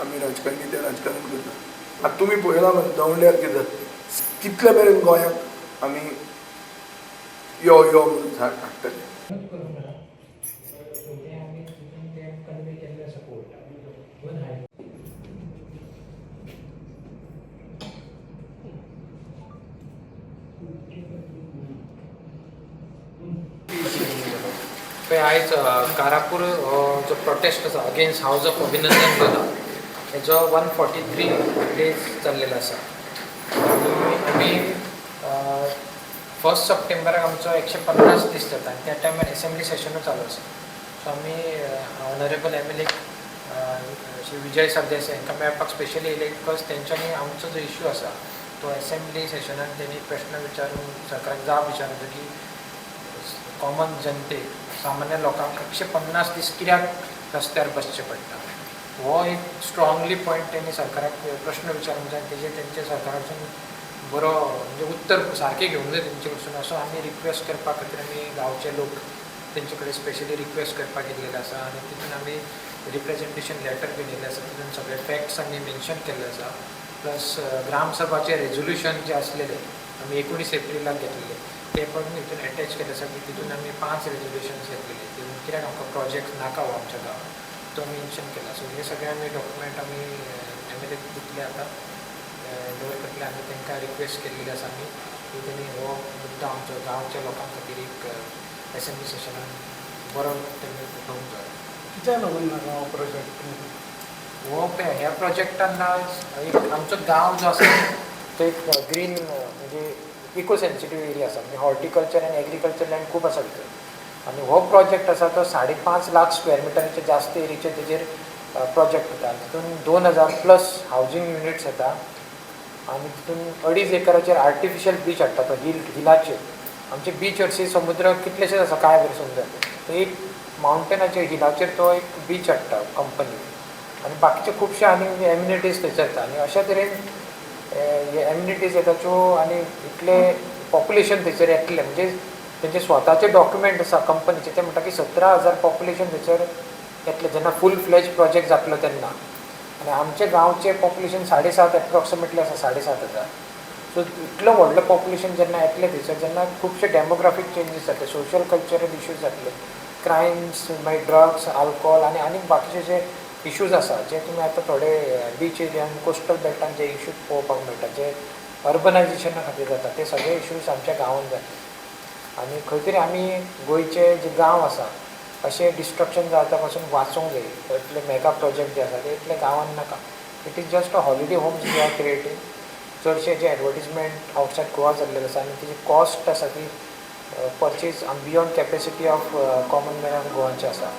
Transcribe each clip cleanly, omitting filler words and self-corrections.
आमी राजकारणी ते राजकारण करता. आतां तुमी पळयलां मरे दवंड्यार कितें जाता कितले मेरेन गोंयांत आमी यो यो म्हणून हाडटले. आयज कारापूर जो प्रोटेस्ट आसा अगेन्स्ट हाऊस ऑफ अभिनंदन केला हेजो 143 डेज चल्लेलो आसा. आमी 1 सप्टेंबराक आमचो 150 दीस जाता आनी त्या टायमार असेंब्ली सेशनूच चालू आसा. सो आमी ऑनरेबल एमएलए श्री विजय सरदेसाय हांकां मेळपाक स्पेशली येयले बिकॉज तेंच्यांनी आमचो जो इश्यू आसा तो असेंब्ली सेशनान तेणी प्रश्न विचारून सरकाराक जाप विचारलो की कॉमन जनतेक सामान्य लोकांक 150 दीस कित्याक रस्त्यार बसचें पडटा. हो एक स्ट्रॉंगली पॉयंट तेणी सरकाराक प्रश्न विचारूंक जाय तेजे तेंचे सरकाराच्यान बरो म्हणजे उत्तर सारकें घेवंक जाय तेंचे कडसून असो आमी रिक्वेस्ट करपा खातीर आमी गांवचे लोक तेंचे कडेन स्पेशली रिक्वेस्ट करपाक गेल्ले आसा आनी तितून आमी रिप्रेजेंटेशन लेटर बी दिल्लें आसा. तितून सगळे फॅक्ट्स आमी मेन्शन केल्ले आसा. प्लस ग्रामसभाचे रेजोल्युशन जे आसलेले आमी 19 एप्रिलाक घेतलेले ते पण हितून एटॅच केले आसा की तितून आमी 5 रेजोल्युशन्स घेतलेले तितून कित्याक आमकां प्रोजेक्ट नाका हो आमच्या गांवांत तो मेन्शन केला. सो हे सगळे आमी डॉक्युमेंट आमी एमएलए दितले आतां दवर करतले आनी तांकां रिक्वेस्ट केल्ली आसा आमी की तेणी हो मुद्दो आमच्या गांवच्या लोकां खातीर एक असेंब्ली सेशनान बरो तेमी उठोवंक जाय. कित्याक लागून नाका हो प्रोजेक्ट हो ह्या प्रोजेक्टान एक आमचो गांव जो आसा तो एक ग्रीन म्हणजे इको सेन्सिटीव एरिया आसा म्हणजे हॉर्टिकल्चर आनी एग्रीकल्चर लँड खूब आसा भितर आनी हो प्रोजेक्ट आसा तो 5.5 लाख स्क्वेअर मिटराचे जास्त एरियाचे तेजेर प्रोजेक्ट येता. तितून 2000+ हावजींग युनिट्स येता आनी तितून 2.5 एकराचेर आर्टिफिशियल बीच हाडटा तो हिलाचेर. आमचे बीच हरशी समुद्र कितलेशेच आसा काय बरे सुंदर तो एक मावंटेनाचेर हिलाचेर तो एक बीच हाडटा कंपनी आनी बाकीचे खुबशे आनी एम्युनिटीज थंयसर येता आनी अशा तरेन हे एम्युनिटीज येताच्यो आनी इतले पॉप्युलेशन थंयसर येतलें म्हणजे तेंचे स्वताचे डॉक्युमेंट आसा कंपनीचे ते म्हणटा की 17,000 पॉप्युलेशन थंयसर येतलें जेन्ना फूल फ्लेज प्रोजेक्ट जातलो तेन्ना. आनी आमचे गांवचे पॉप्युलेशन 7.5 एप्रॉक्सिमेटली आसा 7,500. सो इतलो व्हडलो पॉप्युलेशन जेन्ना येतलें थंयसर जेन्ना खुबशे डेमोग्राफीक चेंजीस जातले सोशल कल्चरल इश्यूज जातले क्रायम्स मागीर ड्रग्स आल्कोहॉल आनी बाकीचे जे इश्यूज आसा जे तुमी आतां थोडे बीच एरियान कोस्टल बेल्टान जे इश्यूज पळोवपाक मेळटा जे अर्बनायजेशना खातीर जाता ते सगळे इश्यूज आमच्या गांवांत जाता. आनी खंय तरी आमी गोंयचे जे गांव आसा अशें डिस्ट्रक्शन जाता पासून वाचोवंक जाय. इतले मेगा प्रोजेक्ट जे आसा ते इतले गांवांत नाका. It is just a holiday homes we are creating. चडशे जे एडवर्टिजमेंट आवटसायड गोवा जाल्लेले आसा आनी तेजी कॉस्ट आसा ती purchase beyond capacity of common man गोवाचे आसा.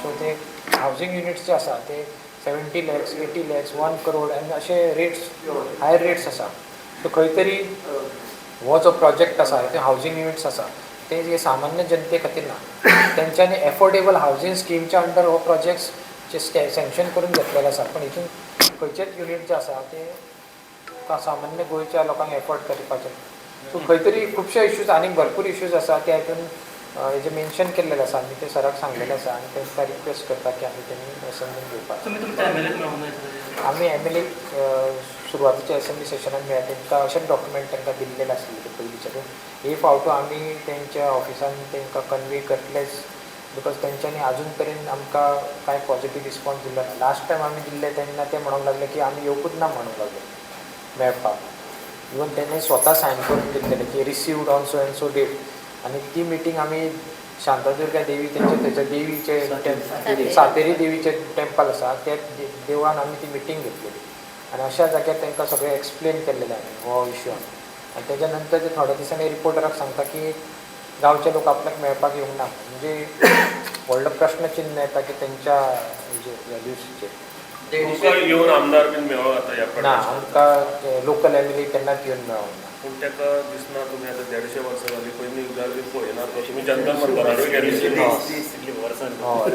सो ते हावजींग युनिट्स जे आसा ते 70 lakhs 80 lakhs 1 crore आनी अशे रेट्स हायर रेट्स आसा. सो खंय तरी हो जो प्रोजेक्ट आसा ते हावजींग युनिट्स आसा ते जे सामान्य जनते खातीर ना तेंच्यांनी एफोर्डेबल हावजींग स्किमच्या अंडर हो प्रोजेक्ट्स जे सँक्शन करून घेतलेले आसा पण हितून खंयचेच युनिट जे आसा ते सामान्य गोंयच्या लोकांक एफोर्ड करपाचे. सो खंय तरी खुबशे इश्यूज आनी भरपूर इश्यूज आसा ते हितून हेजे मेन्शन केल्लेले आसा आमी ते सराक सांगलेले आसा आनी तांकां रिक्वेस्ट करता की आमी तेणी समजून घेवपाक. आमी एमएलए सुरवातीच्या असेंब्ली सेशनान मेळ्ळा तांकां अशेंच डॉक्युमेंट तांकां दिल्लेले आसले पयलींचे हे फावटू आमी तेंच्या ऑफिसान तांकां कन्वे करतलेच बिकॉज तेंच्यांनी आजून पर्यंत आमकां कांय पॉझिटीव रिस्पॉन्स दिल्लो ना. लास्ट टायम आमी दिल्ले तेन्ना ते म्हणूंक लागले की आमी येवपूच ना म्हणूंक लागले मेळपाक. इवन तेणी स्वता सायन करून दिल्लेले की received on so and so date आनी ती मिटींग आमी शांतादुर्गा देवी तेंचे थंयसर देवीचे सातेरी देवीचे टेंपल आसा त्या देवळान आमी ती मिटींग घेतलेली आनी अशा जाग्यार तांकां सगळें एक्सप्लेन केल्लेलें आमी हो इश्यू आनी तेज्या नंतर ते थोड्या दिसांनी रिपोर्टराक सांगता की गांवचे लोक आपल्याक मेळपाक येवंक ना म्हणजे व्हडलो प्रश्न चिन्ह येता की तेंच्या व्हॅल्यूजचेर येवन आमदार बीन मेळो आता ना आमकां लोकल एमएलए केन्नाच येवन मेळोंक ना. पूण ताका दिसना तुमी आतां 150 वर्सां जालीं पयलीं उदार बी पळयना तो तुमी जनता मतदाराकूय गेले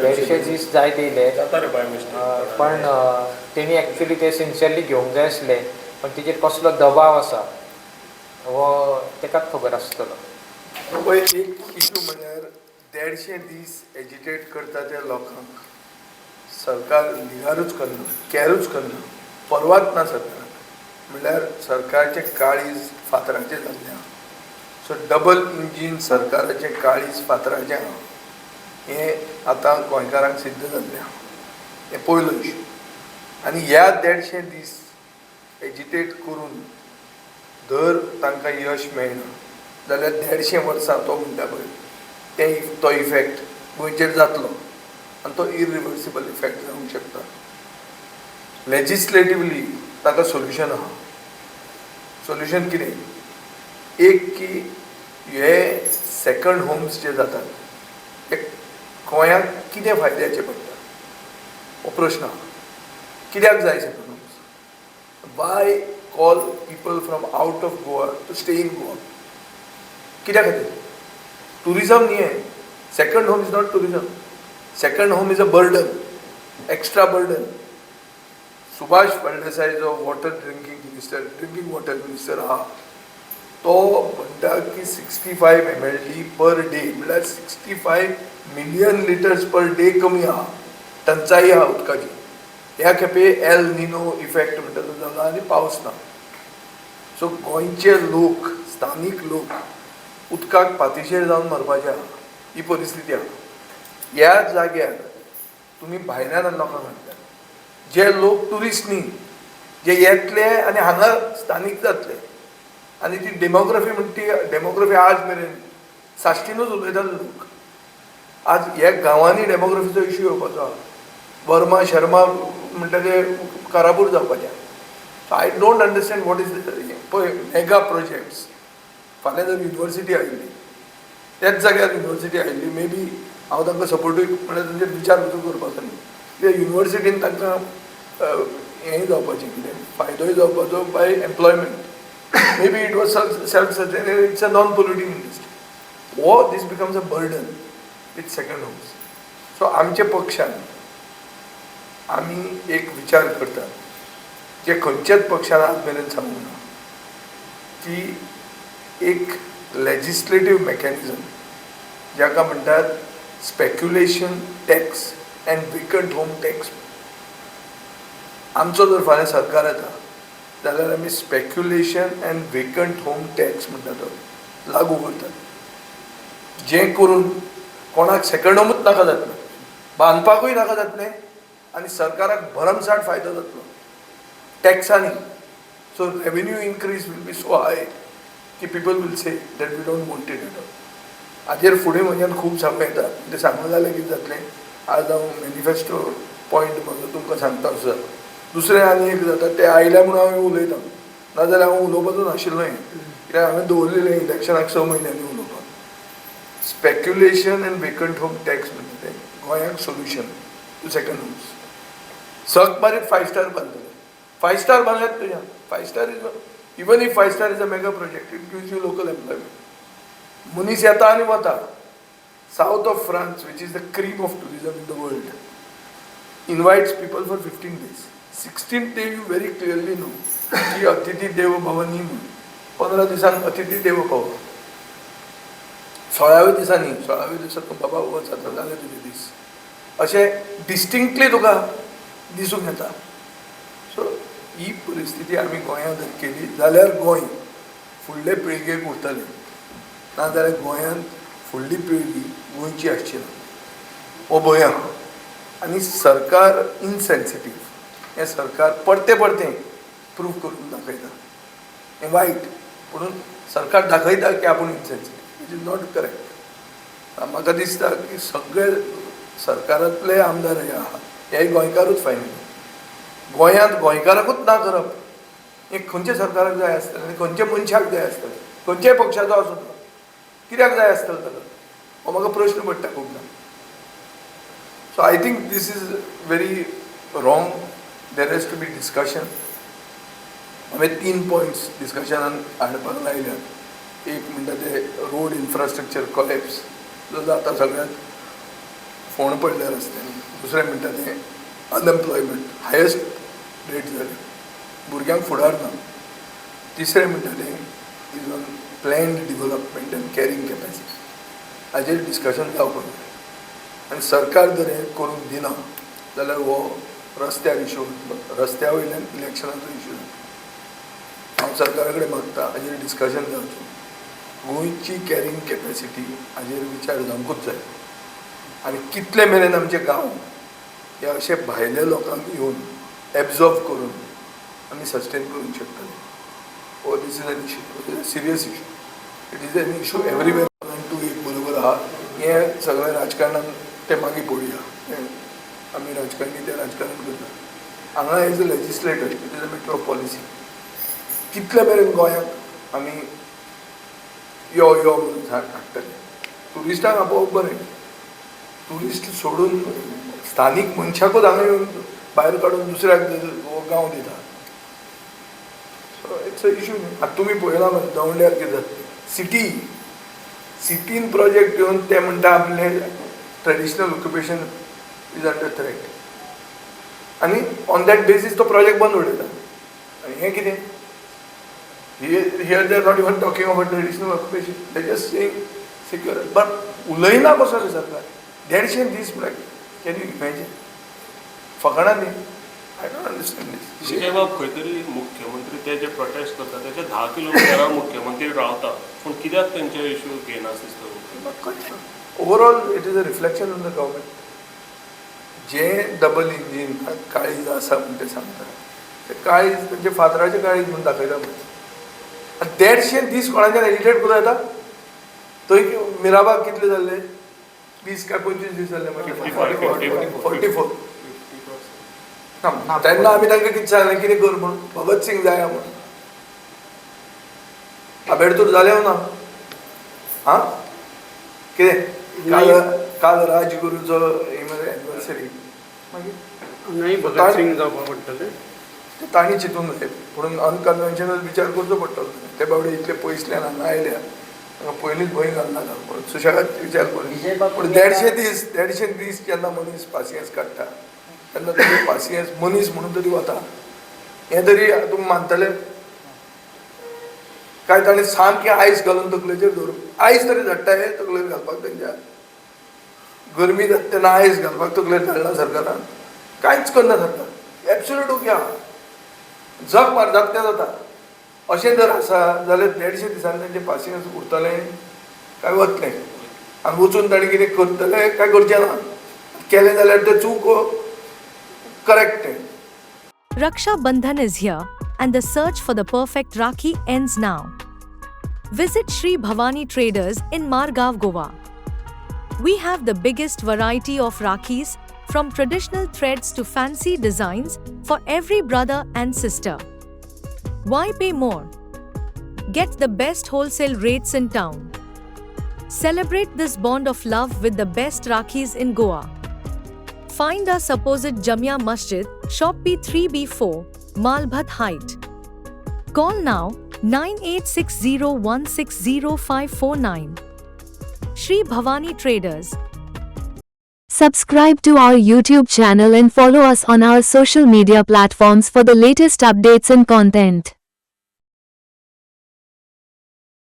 150 दीस जायत येयले जाता रे बाय मिस्टेक पण तेणी एक्चुली ते सिन्सियरली घेवंक जाय आसले पण तेजेर कसलो दबाव आसा हो ताकाच खबर आसतलो. पळय एक इश्यू म्हणल्यार 150 दीस एजिटेट करता त्या लोकांक सरकार निगारूच करना, कॅरूच करना, परवाच ना सरकाराक. म्हणल्यार सरकारचे काळीज फातराचें जाल्लें आहा. सो डबल इंजीन सरकाराचें काळीज फातराचें आहा. हें आतां गोंयकारांक सिद्ध जाल्लें आहा. हें पयलो इशू. आनी ह्या 150 दीस एजिटेट करून धर तांकां यश मेळना जाल्यार 150 वर्सां तो म्हणटा पळय तो इफेक्ट गोंयचेर जातलो आनी तो इरिवर्सिबल इफेक्ट जावंक शकता. लेजिस्लेटिवली ताका सोल्युशन आहा. सोल्युशन कितें? एक की हे सेकंड होम्स जे जातात ते गोंयांक कितें फायद्याचे पडटा हो प्रश्न आहा. कित्याक जाय second homes? Why call people from out of Goa to stay in Goa? कित्या खातीर? टुरिजम न्ही हें. Second home is not tourism. Second home is a burden, extra burden. Subhash Phaldesai जो ड्रिंकींग वॉटर मिनिस्टर आहा तो म्हणटा की 65 MLD पर डे म्हळ्यार 65 मिलियन लिटर्स पर डे कमी आहा. टंचाई आहा उदकाची. ह्या खेपे एल निनो इफेक्ट म्हणटा तो जाला आनी पावस ना. सो गोंयचे लोक, स्थानीक लोक उदकाक पातीशेर जावन मरपाचे आहा. ही परिस्थिती आहा. ह्या जाग्यार तुमी भायल्यान लोकांक हाडटात. जे लोक टुरिस्ट न्ही, जे येतले आनी हांगा स्थानीक जातले आनी ती डेमोग्राफी म्हणटा ती डेमोग्राफी आज मेरेन साश्टीनूच उलयताले लोक. आज ह्या गांवांनी डेमोग्राफीचो इशू येवपाचो आहा. वर्मा शर्मा म्हणटा ते कारापूर जावपाचे. So I don't understand what is पळय मेगा प्रोजेक्ट्स. फाल्यां जर युनिवर्सिटी आयिल्ली त्याच जाग्यार युनिवर्सिटी आयिल्ली मे बी हांव तांकां सपोर्टूय म्हणल्यार तांचेर विचार करपाचो न्ही. कित्याक युनिवर्सिटीन तांकां हेंय जावपाचें कितें फायदोय जावपाचो by employment. Maybe it was self sustainable. It's a non polluting industry. वो this becomes a burden with second homes. So आमच्या पक्षान आमी एक विचार करतात जे खंयच्याच पक्षान आज मेरेन सांगूंक ना की एक लेजिस्लेटीव मेकॅनिझम जाका म्हणटात speculation tax end vacant home tax. आमचो जर फाल्यां सरकार येता जाल्यार आमी speculation end vacant home tax म्हणटा तो लागू करतात. जें करून कोणाक सेकंड होमूच नाका जातलें, बांदपाकूय नाका जातलें आनी सरकाराक भरमसाट फायदो जातलो टॅक्सांनी. So revenue increase will be so high की people will say that we don't want it at all. हाजेर फुडें म्हज्यान खूब सांगूं येता. तें सांगूं जाल्यार कितें जातलें, आज हांव मॅनिफेस्टो पॉयंट म्हजो तुमकां सांगता सर. दुसरें आनी एक जाता तें आयल्या म्हणून हांवें उलयतां, नाजाल्यार हांव उलोवपाचो नाशिल्लो हें. कित्याक हांवें दवरलेलें इलेक्शनाक 6 म्हयन्यांनी उलोवपाक. Speculation end vacant home tax म्हणटा तें गोंयांक सोल्युशन टू सेकंड होम्स. सक मारीत 5 स्टार बांदतले. 5 स्टार बांदल्यात तुज्या. 5 star is even if 5 star is a mega project, it gives you local employment. मनीस येता आनी वता. South of France, which is the cream of tourism in the world, invites people for 15 days. 16th day you very clearly know की अतिथी देवो भव न्ही म्हणून 15 दिसांक अतिथी देवो भव. 16व्या दिसांनी 16व्या दिसा तूं बाबा वच जाले तुजे दीस अशें डिस्टिंक्टली तुका दिसूंक येता. सो ही परिस्थिती आमी गोंयांत जर केली जाल्यार गोंय फुडले पिळगेक उरतलें. नाजाल्यार गोंयांत फुडली पिळगी गोंयची आसची ना हो भंय आहा. आनी सरकार इनसेन्सिटीव. हें सरकार परतें प्रूव करून दाखयता. हें वायट. पुणून सरकार दाखयता की आपूण insensitive. It is not correct. म्हाका दिसता की सगळे सरकारांतले आमदार हे आहा हे गोंयकारूच फायनली. गोंयांत गोंयकाराकूच ना करप हें खंयच्या सरकाराक जाय आसतलें आनी खंयच्या मनशाक जाय आसतलें, खंयच्याय पक्षाचो आसूं तो. कित्याक जाय आसतलें ताका हो म्हाका प्रश्न पडटा खूबदां. So I think this is very wrong. There has to be discussion. हांवें 3 पॉयंट्स डिस्कशनान हाडपाक लायल्यात. एक म्हणटा ते रोड इन्फ्रास्ट्रक्चर कॉलेप्स जो जाता सगळ्यांत फोंड पडल्या रस्त्यांनी. दुसरें म्हणटा तें अनएम्प्लॉयमेंट हायस्ट रेट जाली, भुरग्यांक फुडार ना. तिसरें म्हणटा तें is on planned development end carrying capacity. हाजेर डिस्कशन जावपाक जाय. आनी सरकार जर हें करूंक दिना जाल्यार हो रस्त्यार इशू रस्त्या वयल्यान इलेक्शनाचो इशू हांव सरकारा कडेन मागता हाजेर डिस्कशन जावचें गोंयची कॅरींग कॅपेसिटी हाजेर विचार जावंकूच जाय आनी कितले मेरेन आमचे गांव हे अशे भायल्या लोकांक येवन एब्जॉर्व करून आमी सस्टेन करूंक शकतले हो this is an issue serious issue it is an issue everywhere टू एक बरोबर आहा हें सगळें राजकारणान तें मागीर पळोवया आमी राजकारणी तें राजकारण करता हांगा as a legislator it is a matter of policy कितले मेरेन गोंयांत आमी यो यो म्हणून हाडटले ट्युरिस्टांक आपोवप बरें ट्युरिस्ट सोडून स्थानीक मनशाकूच हांगा येवन भायर काडून दुसऱ्याक हो गांव दिता सो इट्स अ इशू न्ही आतां तुमी पळयला मरे दवंड्यार कितें जाता सिटीन प्रोजेक्ट घेवन ते म्हणटा आपले traditional occupation is under threat आनी ऑन दॅट बेसीस तो प्रोजेक्ट बंद उडयता आनी हें कितें here they are not even talking about traditional occupation they just saying secure but उलयना कसो रे सरकार 150 दीस म्हळ्यार कॅन यू इमॅजीन फकाणां न्ही आय डोंट अंडरस्टँड दीस विजय बाब खंय तरी मुख्यमंत्री ते जे प्रोटेस्ट करता त्याचे 10 किलोमिटरां मुख्यमंत्री रावता पूण कित्याक तेंचे इश्यू घेयना दिसता overall it is a reflection on the government जे डबल इंजीन काळीज आसा म्हण ते सांगता ते काळीज म्हणजे फातराचें काळीज म्हणून दाखयता पळय 150 दीस कोणाच्यान एडिटेट करूं येता थंय मिराबाग कितले जाल्ले 20 काय 25 दीस जाल्ले 44 तेन्ना आमी तांकां कितें सांगलें कितें कर म्हूण भगत सिंग जाया म्हूण आंबेडकर जालें ना हां कितें काल राजगुरूचो एनिवर्सरी मागीर भगत सिंग जावपा पडटलें ते तांणी चिंतूंक जाय म्हणून अनकन्वेन्शनल विचार करचो पडटलो ते बाबडे इतले पयसल्यान हांगा आयल्या तांकां पयलींच भंय घालनाका पूण सुशेगाद विचार कर पूण 150 दीस जेन्ना मनीस पासियेंस काडटा तेन्ना तेजे पासियेंस मनीस म्हणून तरी वता हें तरी तुमी मानतले काय ताणें सामकें आयस घालून तकलेचेर धरून आयस तरी धाडटा हे तकलेर घालपाक तेंच्या गरमी जाता तेन्ना आयस घालपाक तकलेर धाडना सरकारान कांयच करना सरकार एब्सोल्यूट ओके आहा जग मारतात तें जाता अशें जर आसा जाल्यार 150 दिसांनी तेंचें पासियेंस उरतलें काय वतलें आनी वचून ताणें कितें करतलें काय करचें ना केलें जाल्यार तें चूक करेक्ट तें Raksha Bandhan is here, and the search for the perfect Rakhi ends now. Visit Sri Bhavani Traders in Margaon, Goa. We have the biggest variety of Rakhis, from traditional threads to fancy designs, for every brother and sister. Why pay more? Get the best wholesale rates in town. Celebrate this bond of love with the best Rakhis in Goa. Find us opposite Jamia Masjid, Shop P3B4, Malbhat Height. Call now 9860160549. Sri Bhavani Traders. Subscribe to our YouTube channel and follow us on our social media platforms for the latest updates and content.